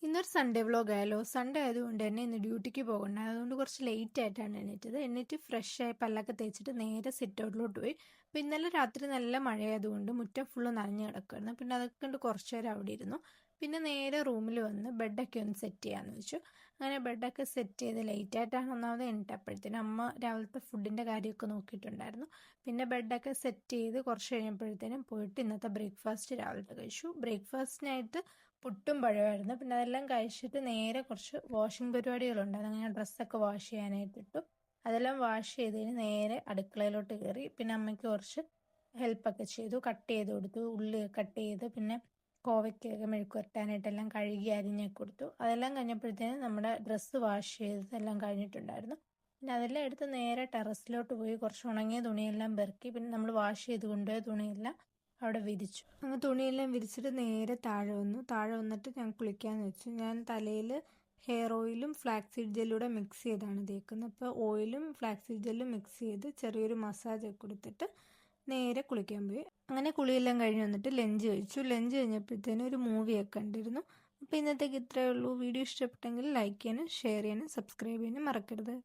ഇന്നൊരു Sunday vlog ആയാലോ? Sunday ആയതുകൊണ്ട് തന്നെ ഇന്ന് ഡ്യൂട്ടിക്ക് പോകണ്ട. അതുകൊണ്ട് കുറച്ച് ലേറ്റ് ആയിട്ടാണ് എണീറ്റത്. എന്നിട്ട് ഫ്രഷ് ആയി പല്ലൊക്കെ തേച്ചിട്ട് നേരെ സിറ്റ് ഔട്ടിലോട്ട് പോയി. അപ്പോൾ ഇന്നലെ രാത്രി നല്ല മഴയായതുകൊണ്ട് മുറ്റം ഫുള്ള് നനഞ്ഞു കിടക്കുമായിരുന്നു. പിന്നെ അതൊക്കെ കൊണ്ട് കുറച്ച് നേരം അവിടെ ഇരുന്നു. പിന്നെ നേരെ റൂമിൽ വന്ന് ബെഡൊക്കെ ഒന്ന് സെറ്റ് ചെയ്യാമെന്ന് വെച്ചു. അങ്ങനെ ബെഡൊക്കെ സെറ്റ് ചെയ്ത് ലേറ്റ് ആയിട്ടാണ് ഒന്നാമത് എണീറ്റപ്പോഴത്തേനും അമ്മ രാവിലത്തെ ഫുഡിൻ്റെ കാര്യമൊക്കെ നോക്കിയിട്ടുണ്ടായിരുന്നു. പിന്നെ ബെഡൊക്കെ സെറ്റ് ചെയ്ത് കുറച്ച് കഴിഞ്ഞപ്പോഴത്തേനും പോയിട്ട് ഇന്നത്തെ ബ്രേക്ക്ഫാസ്റ്റ് രാവിലത്തെ കഴിച്ചു. ബ്രേക്ക്ഫാസ്റ്റിനായിട്ട് പുട്ടും പഴമായിരുന്നു. പിന്നെ അതെല്ലാം കഴിച്ചിട്ട് നേരെ കുറച്ച് വാഷിംഗ് പരിപാടികളുണ്ടായിരുന്നു. അങ്ങനെ ഡ്രസ്സൊക്കെ വാഷ് ചെയ്യാനായിട്ട് ഇട്ടു. അതെല്ലാം വാഷ് ചെയ്തതിന് നേരെ അടുക്കളയിലോട്ട് കയറി. പിന്നെ അമ്മയ്ക്ക് കുറച്ച് ഹെൽപ്പൊക്കെ ചെയ്തു. കട്ട് ചെയ്ത് കൊടുത്തു, ഉള്ളി കട്ട് ചെയ്ത്, പിന്നെ കോവയ്ക്കൊക്കെ മെഴുക്ക് വരട്ടാനായിട്ടെല്ലാം കഴുകി അരിഞ്ഞൊക്കെ കൊടുത്തു. അതെല്ലാം കഴിഞ്ഞപ്പോഴത്തേനും നമ്മുടെ ഡ്രസ്സ് വാഷ് ചെയ്തതെല്ലാം കഴിഞ്ഞിട്ടുണ്ടായിരുന്നു. പിന്നെ അതെല്ലാം എടുത്ത് നേരെ ടെറസിലോട്ട് പോയി കുറച്ച് ഉണങ്ങിയ തുണിയെല്ലാം പെറുക്കി. പിന്നെ നമ്മൾ വാഷ് ചെയ്ത് കൊണ്ടുപോയ തുണിയെല്ലാം അവിടെ വിരിച്ചു. അങ്ങ് തുണിയെല്ലാം വിരിച്ചിട്ട് നേരെ താഴെ വന്നു. താഴെ വന്നിട്ട് ഞാൻ കുളിക്കാമെന്ന് വെച്ചു. ഞാൻ തലയിൽ ഹെയർ ഓയിലും ഫ്ലാക്സ് സീഡ് ജെല്ലൂടെ മിക്സ് ചെയ്താണ് തേക്കുന്നത്. അപ്പോൾ ഓയിലും ഫ്ലാക്സ് സീഡ് ജെല്ലും മിക്സ് ചെയ്ത് ചെറിയൊരു മസാജൊക്കെ കൊടുത്തിട്ട് നേരെ കുളിക്കാൻ പോയി. അങ്ങനെ കുളിയെല്ലാം കഴിഞ്ഞ് വന്നിട്ട് ലഞ്ച് കഴിച്ചു. ലഞ്ച് കഴിഞ്ഞപ്പോഴത്തേനും ഒരു മൂവിയൊക്കെ കണ്ടിരുന്നു. അപ്പോൾ ഇന്നത്തേക്ക് ഇത്രയേ ഉള്ളൂ. വീഡിയോ ഇഷ്ടപ്പെട്ടെങ്കിൽ ലൈക്ക് ചെയ്യാനും ഷെയർ ചെയ്യാനും സബ്സ്ക്രൈബ് ചെയ്യാനും മറക്കരുത്.